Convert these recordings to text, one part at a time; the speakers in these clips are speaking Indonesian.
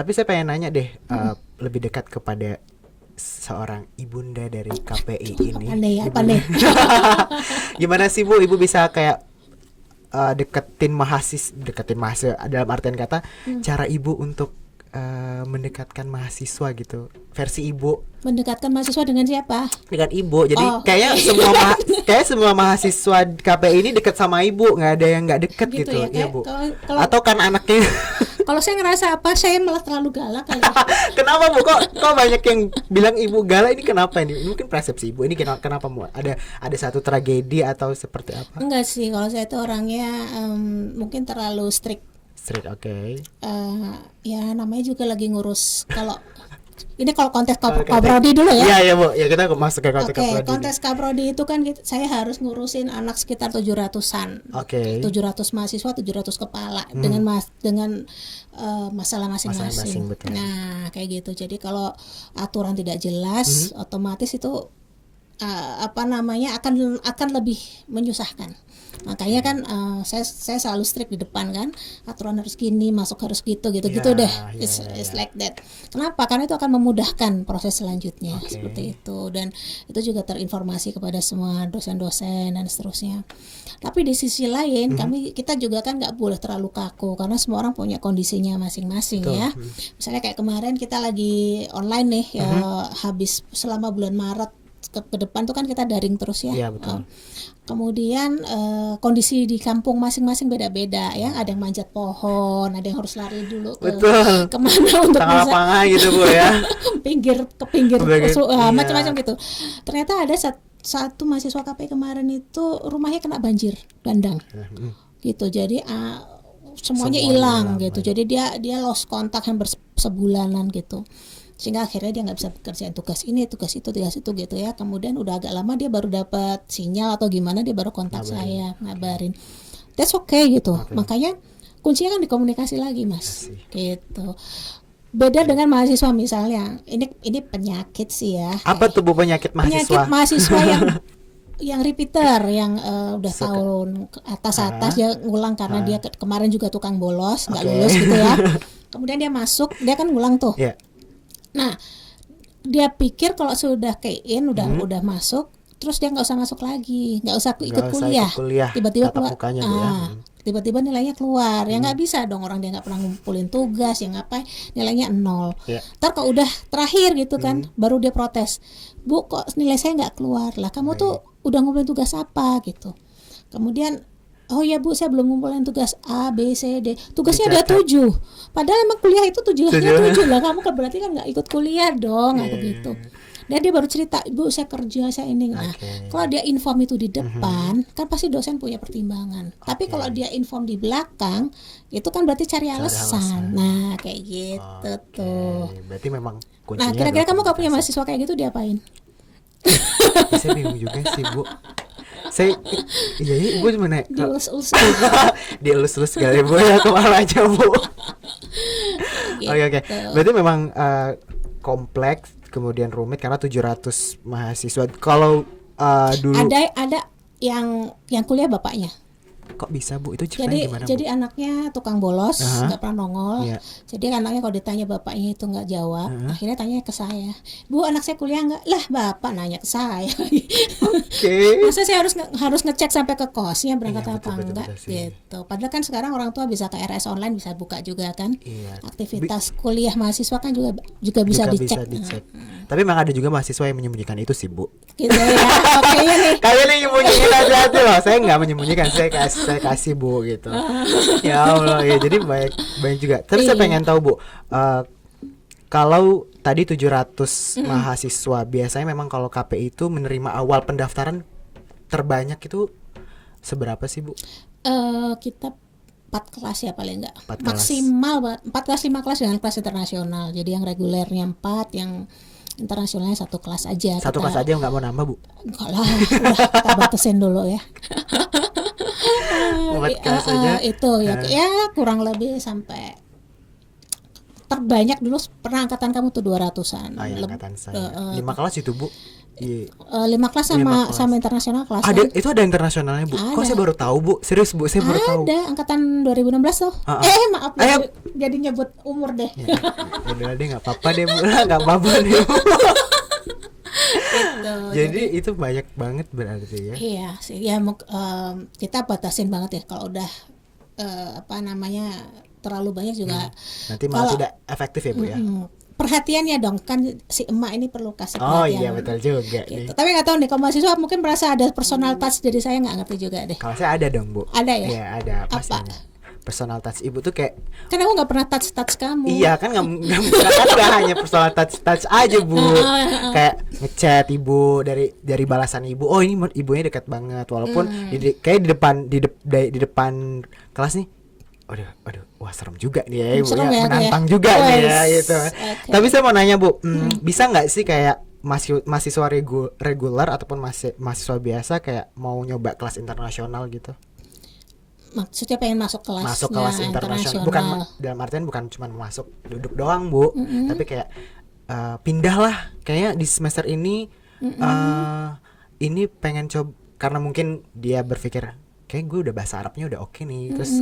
Tapi saya pengen nanya deh, lebih dekat kepada seorang ibunda dari KPI ini. Apa nih? Gimana sih Bu, Ibu bisa kayak deketin mahasiswa dalam artian kata cara Ibu untuk mendekatkan mahasiswa gitu, versi Ibu. Mendekatkan mahasiswa dengan siapa? Dengan Ibu. Jadi kayak semua mahasiswa KPI ini dekat sama Ibu, nggak ada yang nggak dekat gitu ya, ya Bu. Kalau atau kan anaknya kalau saya ngerasa saya malah terlalu galak kali. Kenapa Bu? Kok banyak yang bilang Ibu galak, ini kenapa ini? Mungkin persepsi Ibu ini kenapa Bu? Ada satu tragedi atau seperti apa? Enggak sih, kalau saya itu orangnya mungkin terlalu strict, oke. Ya namanya juga lagi ngurus. Kalau ini kalau kontes Kaprodi dulu ya. Iya Bu, ya kita masuk ke kontes Kaprodi. Kontes Kaprodi itu kan saya harus ngurusin anak sekitar 700-an. 700 mahasiswa, 700 kepala dengan masalah masing-masing. Nah, kayak gitu. Jadi kalau aturan tidak jelas, otomatis itu akan lebih menyusahkan. Makanya kan saya selalu strict di depan kan, aturan harus gini, masuk harus gitu deh. It's like that. Kenapa? Karena itu akan memudahkan proses selanjutnya, seperti itu, dan itu juga terinformasi kepada semua dosen-dosen dan seterusnya. Tapi di sisi lain kita juga kan nggak boleh terlalu kaku, karena semua orang punya kondisinya masing-masing. Betul. Ya. Misalnya kayak kemarin kita lagi online nih ya, habis selama bulan Maret ke depan tuh kan kita daring terus ya. Iya, betul. Kemudian kondisi di kampung masing-masing beda-beda ya. Ada yang manjat pohon, ada yang harus lari dulu kemana untuk lapangan gitu Bu ya. ke pinggir macam-macam gitu. Ternyata ada satu mahasiswa KPI kemarin itu rumahnya kena banjir bandang. Gitu. Jadi semuanya hilang gitu. Jadi dia lost kontak hampir sebulanan gitu. Sehingga akhirnya dia nggak bisa kerjain tugas ini, tugas itu gitu ya. Kemudian udah agak lama dia baru dapat sinyal atau gimana, dia baru kontak saya ngabarin. That's okay gitu. Makanya kuncinya kan di komunikasi lagi Mas. Gitu. Beda dengan mahasiswa misalnya. Ini penyakit sih ya. Apa tuh Bu penyakit mahasiswa? Penyakit mahasiswa yang repeater, yang udah tahun atas dia ngulang karena dia kemarin juga tukang bolos, nggak lulus gitu ya. Kemudian dia masuk, dia kan ngulang tuh. Yeah. Nah, dia pikir kalau sudah key-in, udah masuk, terus dia nggak usah masuk lagi, nggak usah ikut kuliah. Tiba-tiba keluar, tiba-tiba nilainya keluar. Ya nggak bisa dong, orang dia nggak pernah ngumpulin tugas, yang ngapain nilainya 0. Ntar kalau udah terakhir gitu kan, baru dia protes, Bu kok nilai saya nggak keluar lah, kamu tuh udah ngumpulin tugas apa gitu. Kemudian oh ya Bu, saya belum ngumpulin tugas A, B, C, D. Tugasnya ada 7. Padahal emang kuliah itu tujuannya 7 lah. Kamu kan berarti kan nggak ikut kuliah dong, aku gitu. Dan dia baru cerita, Bu saya kerja, saya ini. Nah, kalau dia inform itu di depan, kan pasti dosen punya pertimbangan. Tapi kalau dia inform di belakang, itu kan berarti cari alasan. Nah, kayak gitu tuh. Berarti memang kuncinya. Nah, kira-kira kamu kalau punya mahasiswa kayak gitu diapain? Saya bingung juga sih Bu. Ibu gimana? Dielus-elus kali Bu ya, kemana aja Bu. Oke. Berarti memang kompleks, kemudian rumit karena 700 mahasiswa. Kalau dulu ada yang kuliah bapaknya. Kok bisa Bu? Itu ceritanya gimana Bu? Jadi anaknya tukang bolos, nggak pernah nongol. Jadi anaknya kalau ditanya bapaknya itu nggak jawab, akhirnya tanya ke saya, Bu anak saya kuliah nggak? Lah bapak nanya ke saya. Masa saya harus ngecek sampai ke kosnya berangkat apa enggak gitu. Padahal kan sekarang orang tua bisa ke RS online, bisa buka juga kan. Aktivitas kuliah mahasiswa kan juga bisa dicek. Tapi memang ada juga mahasiswa yang menyembunyikan itu sih Bu. Gitu ya. Oke nih. Kayaknya nyembunyiin hati-hati loh. Saya nggak menyembunyikan, saya kasih Bu gitu. Ya Allah ya, jadi banyak juga. Tapi saya pengen tahu Bu, kalau tadi 700 mahasiswa, biasanya memang kalau KPI itu menerima awal pendaftaran terbanyak itu seberapa sih Bu? Kita 4 kelas ya paling enggak. Maksimal 4 kelas 5 kelas dengan kelas internasional. Jadi yang regulernya 4, yang internasionalnya 1 kelas aja. Kelas aja nggak mau nambah Bu? Enggak lah, udah kita batasin dulu ya. Itu ya kurang lebih sampai terbanyak dulu pernah angkatan kamu tuh 200-an. Angkatan saya 5 kelas itu Bu? 5 kelas sama internasional kelas. Ada itu ada internasionalnya Bu. Kok saya baru tahu Bu? Serius Bu, saya baru tahu. Ada angkatan 2016 tuh. Maaf jadi nyebut umur deh. Ya udah deh, nggak apa-apa deh Bu, nggak apa-apa deh Bu. Jadi itu banyak banget berarti ya. Iya sih ya, kita batasin banget ya kalau udah terlalu banyak juga. Nanti malah tidak efektif ya Bu ya. Perhatiannya dong, kan si emak ini perlu kasih perhatian. Oh iya betul juga gitu. Tapi nggak tahu nih, kalau mahasiswa mungkin merasa ada personal touch dari saya, nggak ngerti juga deh. Kalau saya ada dong Bu. Ada ya? Iya ada. Apa? Personal touch Ibu tuh kayak. Kan aku nggak pernah touch kamu. Iya kan nggak hanya personal touch aja Bu. Kayak ngechat Ibu dari balasan Ibu. Oh ini ibunya dekat banget, walaupun kayak di depan kelas nih. Aduh, wah serem juga nih ya Ibu ya, menantang juga nih ya gitu. Okay. Tapi saya mau nanya Bu, bisa nggak sih kayak mahasiswa reguler ataupun mahasiswa biasa kayak mau nyoba kelas internasional gitu? Maksudnya pengen masuk kelas internasional. Bukan dalam artian bukan cuma masuk duduk doang Bu, tapi kayak pindah lah kayaknya di semester ini ini pengen coba, karena mungkin dia berpikir kayak gue udah bahasa Arabnya udah oke nih, terus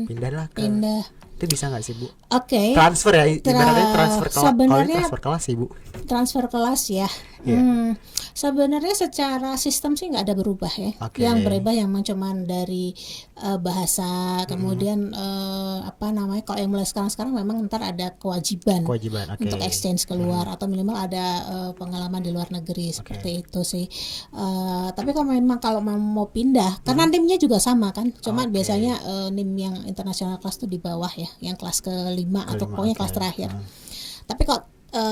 pindah itu bisa nggak sih Bu? Oke. Transfer ya, ibaratnya transfer kelas sih Bu. Transfer kelas ya. Sebenarnya secara sistem sih nggak ada berubah ya. Yang berubah yang cuman dari bahasa, kemudian kalau yang mulai sekarang memang ntar ada kewajiban untuk exchange keluar atau minimal ada pengalaman di luar negeri seperti itu sih. Tapi kalau mau pindah, karena NIM-nya juga sama kan, cuma biasanya NIM yang internasional kelas tuh di bawah ya, yang kelas ke-5 atau pokoknya kelas terakhir. Tapi kok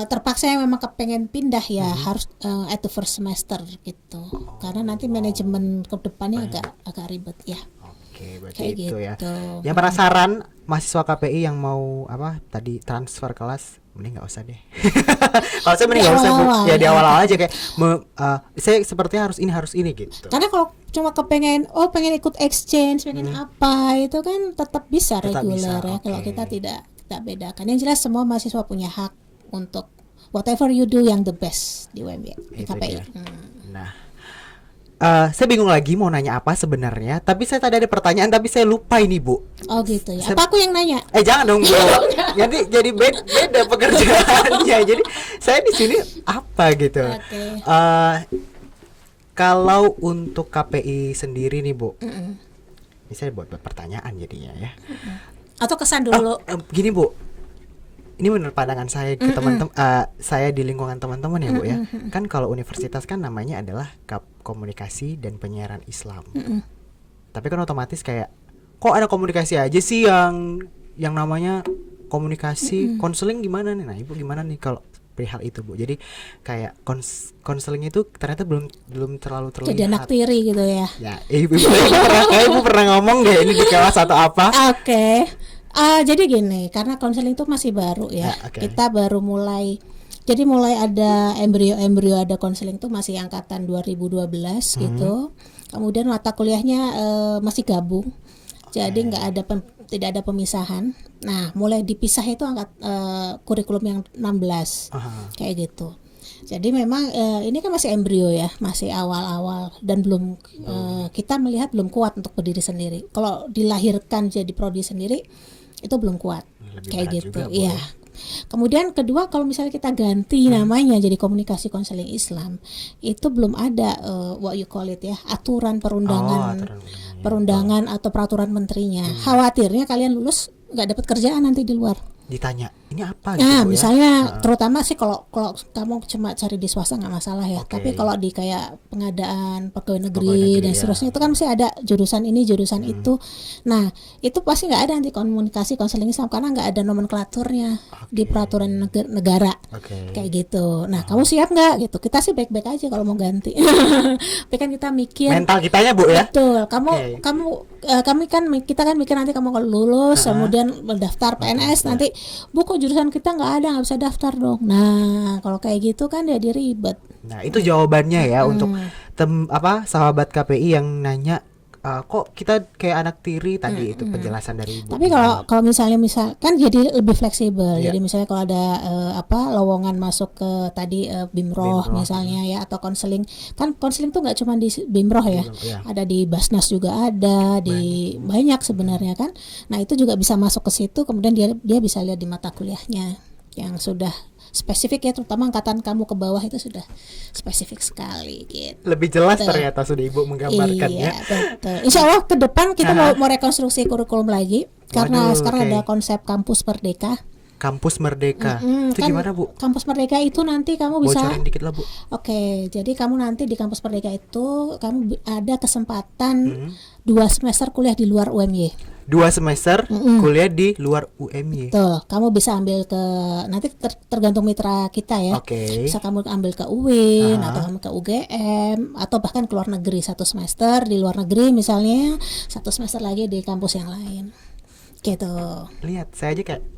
terpaksa yang memang kepengen pindah ya harus at the first semester gitu, karena nanti manajemen ke depannya agak ribet ya. Oke, berarti kayak itu gitu. Ya. Yang penasaran mahasiswa KPI yang mau tadi transfer kelas, mending nggak usah deh. Kalau saya mending nggak usah Bu. Ya di awal-awal aja kayak saya sepertinya harus ini gitu. Karena kalau cuma pengen ikut exchange, pengen apa itu kan tetap bisa reguler ya. Kalau kita tidak bedakan. Yang jelas semua mahasiswa punya hak untuk whatever you do yang the best di UMY, di KPI. Nah, saya bingung lagi mau nanya apa sebenarnya, tapi saya tadi ada pertanyaan tapi saya lupa ini Bu. Oh gitu ya. Apa aku yang nanya? Jangan dong Bu. jadi beda pekerjaannya. Jadi saya di sini apa gitu. Kalau untuk KPI sendiri nih Bu, ini saya buat pertanyaan jadinya ya. Atau kesan dulu. Gini Bu, ini menurut pandangan saya ke teman-teman, saya di lingkungan teman-teman ya Bu ya. Kan kalau universitas kan namanya adalah komunikasi dan penyiaran Islam. Tapi kan otomatis kayak kok ada komunikasi aja sih yang namanya komunikasi, konseling gimana nih? Nah Ibu gimana nih kalau perihal itu Bu? Jadi kayak konseling itu ternyata belum terlalu terlihat. Jadi anak tiri gitu ya. Ya, Ibu pernah ngomong deh ini di kelas atau apa? Oke. Jadi gini, karena konseling itu masih baru ya. Kita baru mulai. Jadi mulai ada embrio ada konseling itu masih angkatan 2012 gitu. Kemudian mata kuliahnya masih gabung. Jadi tidak ada pemisahan. Nah, mulai dipisah itu kurikulum yang 16. Kayak gitu. Jadi memang ini kan masih embrio ya, masih awal-awal dan belum kita melihat belum kuat untuk berdiri sendiri. Kalau dilahirkan jadi prodi sendiri itu belum kuat. Kayak gitu. Iya. Kemudian kedua, kalau misalnya kita ganti namanya jadi komunikasi konseling Islam, itu belum ada what you call it ya, aturan perundangan atau peraturan menterinya. Khawatirnya kalian lulus nggak dapat kerjaan nanti di luar. Ditanya ini apa gitu. Nah, misalnya terutama sih kalau kamu cuma cari di swasta nggak masalah ya. Tapi kalau di kayak pengadaan pegawai negeri dan seterusnya itu kan mesti ada jurusan ini, jurusan itu. Nah, itu pasti nggak ada nanti komunikasi konseling Islam karena nggak ada nomenklaturnya di peraturan negara. Kayak gitu. Nah, kamu siap nggak gitu? Kita sih baik-baik aja kalau mau ganti. Tapi kan kita mikir mental kitanya Bu ya. Betul. Kita kan mikir nanti kamu kalau lulus kemudian mendaftar PNS nanti Bu kok jurusan kita nggak ada, nggak bisa daftar dong. Nah kalau kayak gitu kan jadi ribet. Nah itu jawabannya ya untuk sahabat KPI yang nanya kok kita kayak anak tiri tadi itu penjelasan dari Ibu. Tapi kalau misalnya kan jadi lebih fleksibel. Jadi misalnya kalau ada lowongan masuk ke tadi Bimroh misalnya ya, atau konseling. Kan konseling tuh nggak cuma di Bimroh ya. Ada di Basnas juga ada, di banyak sebenarnya kan. Nah, itu juga bisa masuk ke situ, kemudian dia bisa lihat di mata kuliahnya yang sudah spesifik ya, terutama angkatan kamu ke bawah itu sudah spesifik sekali gitu. Lebih jelas ternyata sudah Ibu menggambarkannya. Iya, betul. Insya Allah ke depan kita mau rekonstruksi kurikulum lagi karena sekarang ada konsep kampus merdeka. Kampus Merdeka. Itu kan gimana, Bu? Kampus Merdeka itu nanti kamu bisa bocorin dikit lah, Bu. Oke, jadi kamu nanti di Kampus Merdeka itu kamu ada kesempatan 2 semester kuliah di luar UMY. 2 semester kuliah di luar UMY. Tuh, kamu bisa ambil ke nanti tergantung mitra kita ya. Bisa kamu ambil ke UIN atau kamu ke UGM atau bahkan ke luar negeri 1 semester di luar negeri misalnya, 1 semester lagi di kampus yang lain. Gitu. Lihat, saya aja kayak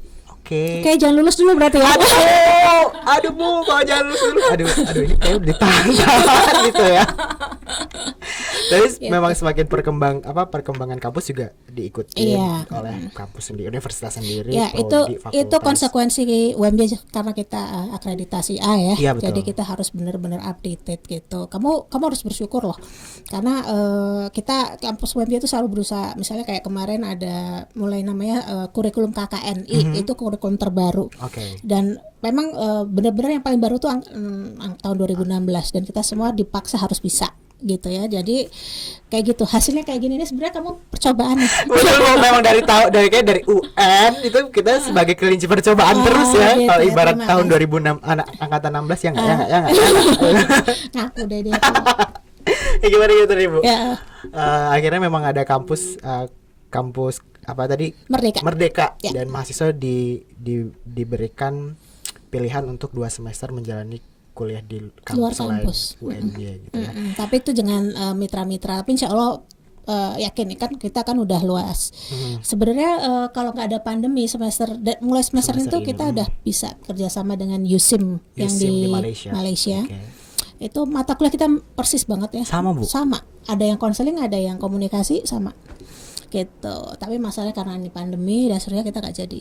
Oke, jangan lulus dulu berarti ya. Aduh Bu, kalau jangan lulus dulu. Aduh ini kayak udah ditahan gitu ya. Tapi memang semakin perkembangan kampus juga diikuti oleh kampus sendiri, universitas sendiri. Ya, itu konsekuensi UMY karena kita akreditasi A ya. Iya, betul. Jadi kita harus benar-benar updated gitu. Kamu harus bersyukur loh. Karena kita kampus UMY itu selalu berusaha, misalnya kayak kemarin ada mulai namanya kurikulum KKNI, itu kurikulum terbaru. Dan memang benar-benar yang paling baru tuh tahun 2016 dan kita semua dipaksa harus bisa gitu ya. Jadi kayak gitu, hasilnya kayak gini. Ini sebenarnya kamu percobaan nih. Memang dari UN itu kita sebagai kelinci percobaan terus ya. Gitu, kalau ibarat tahun 2006 angkatan 16 ya enggak ngaku deh dia. Ya gimana gitu nih, Bu? Ya. Akhirnya memang ada kampus apa tadi? Merdeka. Dan mahasiswa diberikan pilihan untuk 2 semester menjalani kuliah di luar kampus UNY gitu ya. Tapi itu dengan mitra-mitra. Tapi insya Allah yakin kan kita kan udah luas. Sebenarnya kalau nggak ada pandemi mulai semester itu kita udah bisa kerjasama dengan USIM yang di Malaysia. Itu mata kuliah kita persis banget ya. Sama, Bu. Sama. Ada yang konseling, ada yang komunikasi, sama. Gitu. Tapi masalahnya karena ini pandemi dasarnya kita nggak jadi.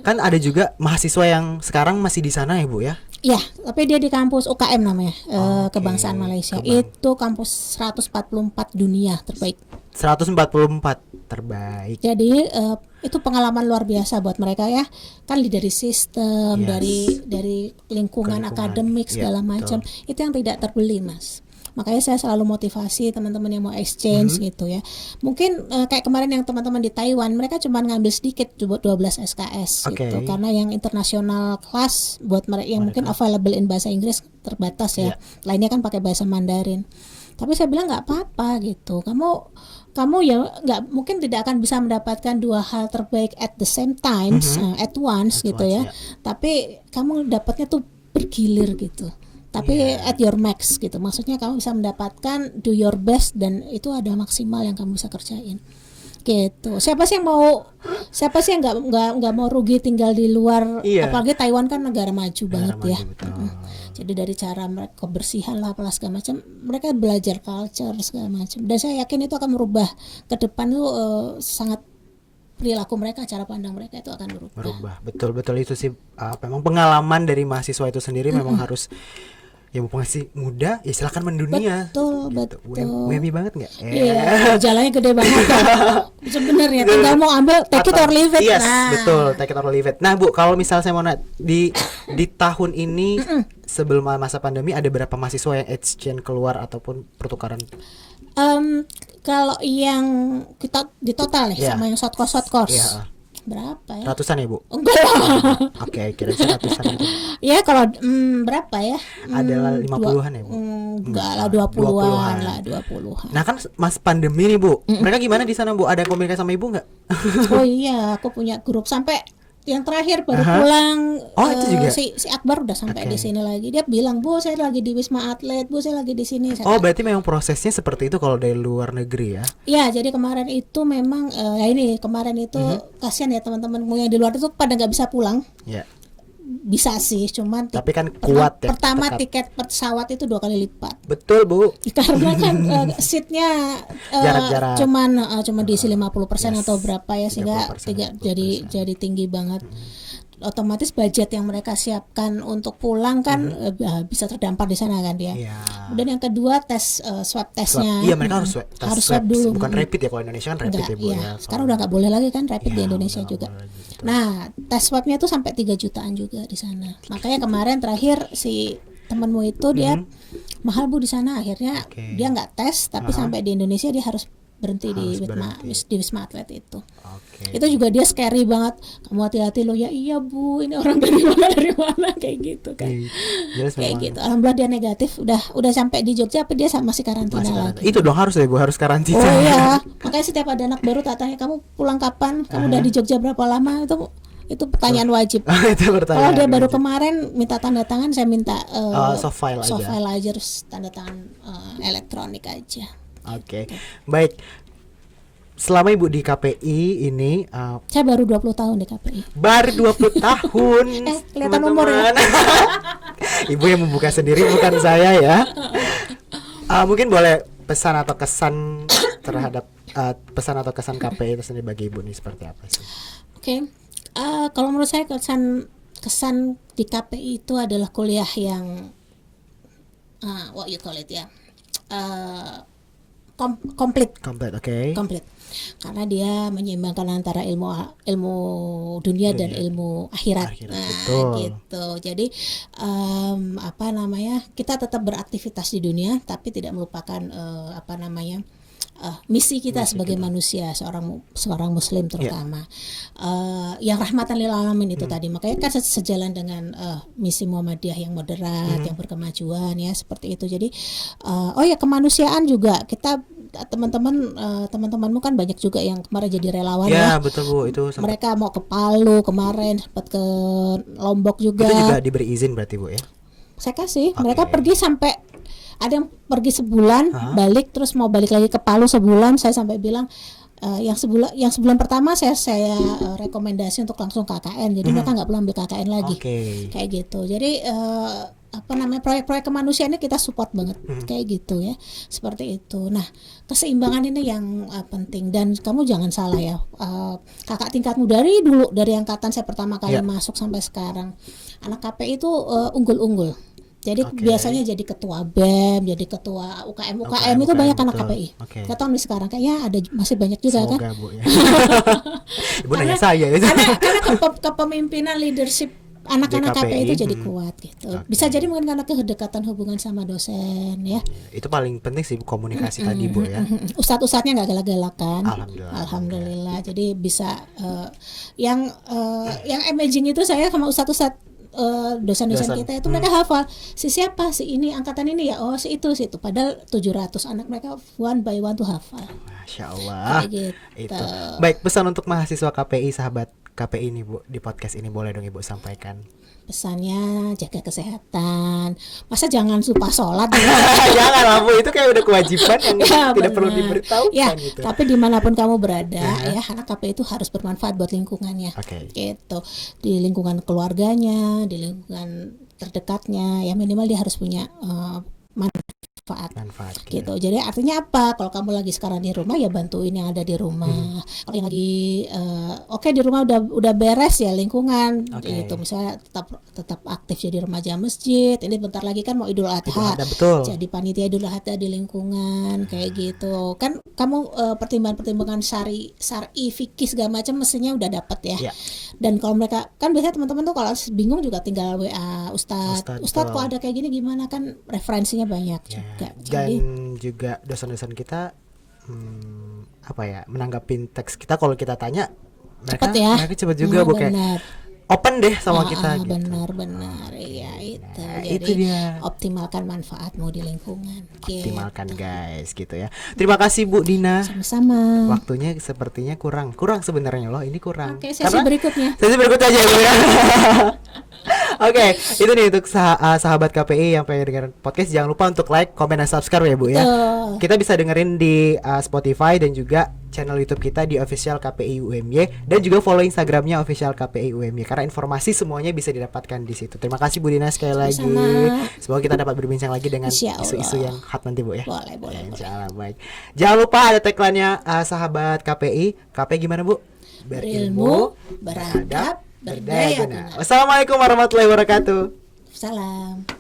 Kan ada juga mahasiswa yang sekarang masih di sana ya, Bu ya? Ya, tapi dia di kampus UKM namanya, Kebangsaan Malaysia. Itu kampus 144 dunia terbaik. 144 terbaik. Jadi itu pengalaman luar biasa buat mereka ya. Kan dari sistem, dari lingkungan akademik segala macam. Itu yang tidak terbeli, Mas. Makanya saya selalu motivasi teman-teman yang mau exchange gitu ya. Mungkin kayak kemarin yang teman-teman di Taiwan, mereka cuma ngambil sedikit 12 SKS gitu. Karena yang internasional kelas buat mereka yang mungkin available in bahasa Inggris terbatas ya. Lainnya kan pakai bahasa Mandarin. Tapi saya bilang nggak apa-apa gitu. Kamu ya nggak mungkin tidak akan bisa mendapatkan 2 hal terbaik at the same time, at once gitu ya. Tapi kamu dapatnya tuh bergilir gitu. Tapi at your max gitu, maksudnya kamu bisa mendapatkan do your best dan itu ada maksimal yang kamu bisa kerjain gitu. Siapa sih yang nggak mau rugi tinggal di luar, apalagi Taiwan kan negara maju banget ya. Jadi dari cara mereka kebersihan lah, apalah segala macam, mereka belajar culture segala macam, dan saya yakin itu akan merubah ke depan tuh sangat perilaku mereka, cara pandang mereka itu akan berubah. Betul itu sih memang pengalaman dari mahasiswa itu sendiri memang harus ya mumpung masih muda ya silakan mendunia. Betul. Wemi banget nggak? Iya, jalannya gede banget ya. Sebenarnya tinggal mau ambil take it or leave it. Yes, betul, take it or leave it. Nah, Bu, kalau misal saya mau di tahun ini sebelum masa pandemi ada berapa mahasiswa yang exchange keluar ataupun pertukaran? Kalau yang kita di total ya sama yang short course. Berapa ya? Ratusan ya, Bu? Enggak lah. Kira ratusan aja. Ya kalau berapa ya? Adalah 50-an ya, Bu? Enggak lah, 20-an lah, 20-an. Nah kan mas pandemi nih, Bu. Mereka gimana di sana, Bu? Ada komunikasi sama Ibu nggak? Oh iya, aku punya grup sampai yang terakhir baru pulang. Itu juga? Si Akbar udah sampai di sini lagi. Dia bilang, "Bu, saya lagi di Wisma Atlet. Bu, saya lagi di sini." Berarti memang prosesnya seperti itu kalau dari luar negeri ya? Iya, jadi kemarin itu memang kemarin itu kasihan ya teman-temanmu yang di luar itu pada nggak bisa pulang. Iya. bisa sih, cuman tapi kan kuat ya. Pertama tiket pesawat itu 2 kali lipat. Betul Bu. Karena kan seatnya jarak-jarak cuman diisi 50% atau berapa ya, sehingga 50%. jadi tinggi banget. Otomatis budget yang mereka siapkan untuk pulang kan bisa terdampar di sana kan dia. Kemudian yang kedua tes swab tesnya. Iya, mereka harus swab dulu. Bukan rapid ya, kalau Indonesia kan rapid ya Bu ya. Sekarang udah nggak boleh lagi kan rapid di Indonesia juga. Nah, tes swabnya itu sampai 3 jutaan juga di sana. Makanya kemarin terakhir si temanmu itu dia mahal Bu di sana, akhirnya dia nggak tes, tapi sampai di Indonesia dia harus berhenti di Wisma Atlet itu. Itu juga dia scary banget. Kamu hati-hati loh ya. Iya Bu, ini orang dari mana kayak gitu kan. Kayak gitu. Alhamdulillah dia negatif. Udah sampai di Jogja, tapi dia masih karantina lagi. Itu dong harus ya Bu, harus karantina. Oh iya. Makanya setiap ada anak baru tak tanya, kamu pulang kapan? Kamu udah di Jogja berapa lama? Itu pertanyaan wajib. Kalau dia baru kemarin minta tanda tangan, saya minta soft file aja, terus tanda tangan elektronik aja. Baik. Selama Ibu di KPI ini saya baru 20 tahun di KPI. Baru 20 tahun. Kelihatan umur ya. Ibu yang membuka sendiri, bukan saya ya. Mungkin boleh pesan atau kesan terhadap pesan atau kesan KPI itu sendiri bagi Ibu nih seperti apa sih? Kalau menurut saya kesan di KPI itu adalah kuliah yang what you call it ya, komplit. Komplit. Karena dia menyeimbangkan antara ilmu dunia dan ilmu akhirat. Gitu. Jadi kita tetap beraktivitas di dunia, tapi tidak melupakan misi kita sebagai manusia, seorang muslim terutama, yang rahmatan lil alamin itu tadi. Makanya kan sejalan dengan misi Muhammadiyah yang moderat, yang berkemajuan ya, seperti itu. Jadi kemanusiaan juga kita, teman-temanmu kan banyak juga yang kemarin jadi relawan ya. Betul Bu, itu mereka mau ke Palu kemarin, sempat ke Lombok juga. Itu juga diberi izin berarti Bu ya? Saya kasih, mereka pergi sampai ada yang pergi sebulan, balik terus mau balik lagi ke Palu sebulan. Saya sampai bilang yang sebulan pertama saya rekomendasi untuk langsung KKN. Jadi mereka nggak perlu ambil KKN lagi. Kayak gitu. Jadi proyek-proyek kemanusiaan ini kita support banget, kayak gitu ya, seperti itu. Nah, keseimbangan ini yang penting, dan kamu jangan salah ya, kakak tingkatmu dari dulu, dari angkatan saya pertama kali masuk sampai sekarang, anak KPI itu unggul-unggul. Jadi biasanya jadi ketua BEM, jadi ketua UKM itu banyak anak KPI. Gak tahu nih sekarang kayaknya masih banyak juga. Semoga, kan Bu, ya. Ibu nanya saya ya. Karena kepemimpinan leadership anak-anak KPI itu jadi kuat gitu. Bisa jadi mungkin karena kedekatan hubungan sama dosen ya. Itu paling penting sih komunikasi tadi Bu ya. Ustadz-ustadznya nggak galak-galakan. Alhamdulillah. Jadi bisa yang amazing itu saya sama ustadz-ustadz dosen-dosen kita itu mereka hafal si siapa, si ini angkatan ini ya, si itu padahal 700 anak mereka one by one tuh hafal. Masya Allah. Gitu. Itu. Baik, pesan untuk mahasiswa KPI, sahabat KPI ini Bu, di podcast ini boleh dong Ibu sampaikan. Pesannya jaga kesehatan. Masa jangan lupa sholat? Jangan lah Bu, itu kayak udah kewajiban yang tidak perlu diberitahukan ya, gitu. Tapi dimanapun kamu berada ya, anak KPI itu harus bermanfaat buat lingkungannya. Gitu. Di lingkungan keluarganya, di lingkungan terdekatnya, ya minimal dia harus punya manfaat gitu. Jadi artinya apa? Kalau kamu lagi sekarang di rumah ya bantuin yang ada di rumah. Kalau yang lagi di rumah udah beres ya lingkungan gitu. Misalnya tetap aktif jadi remaja masjid. Ini bentar lagi kan mau Idul Adha. Jadi panitia Idul Adha di lingkungan kayak gitu. Kan kamu pertimbangan syar'i, fikih segala macam mestinya udah dapat ya. Dan kalau mereka kan biasanya teman-teman tuh kalau bingung juga tinggal WA Ustadz kok ada kayak gini gimana, kan referensinya banyak juga. Dan juga dosen-dosen kita menanggapin teks kita, kalau kita tanya mereka cepat juga Bu, kayak open deh sama kita gitu. Benar ya itu. Jadi dia. Optimalkan manfaatmu di lingkungan. Optimalkan guys gitu ya. Terima kasih Bu Dina. Sama-sama. Waktunya sepertinya kurang sebenarnya loh, ini kurang. Sesi berikutnya aja Bu ya. Itu nih untuk sahabat KPI yang pengen dengerin podcast, jangan lupa untuk like, comment, dan subscribe ya Bu ya. Kita bisa dengerin di Spotify dan juga channel YouTube kita di official KPI UMY dan juga follow Instagramnya official KPI UMY karena informasi semuanya bisa didapatkan di situ. Terima kasih Bu Dina sekali lagi. Semoga kita dapat berbincang lagi dengan isu-isu yang hot nanti Bu ya. Boleh. Insyaallah baik. Jangan lupa ada tagline-nya sahabat KPI. KPI gimana Bu? Berilmu, beradab, berdaya guna. Wassalamualaikum warahmatullahi wabarakatuh. Salam.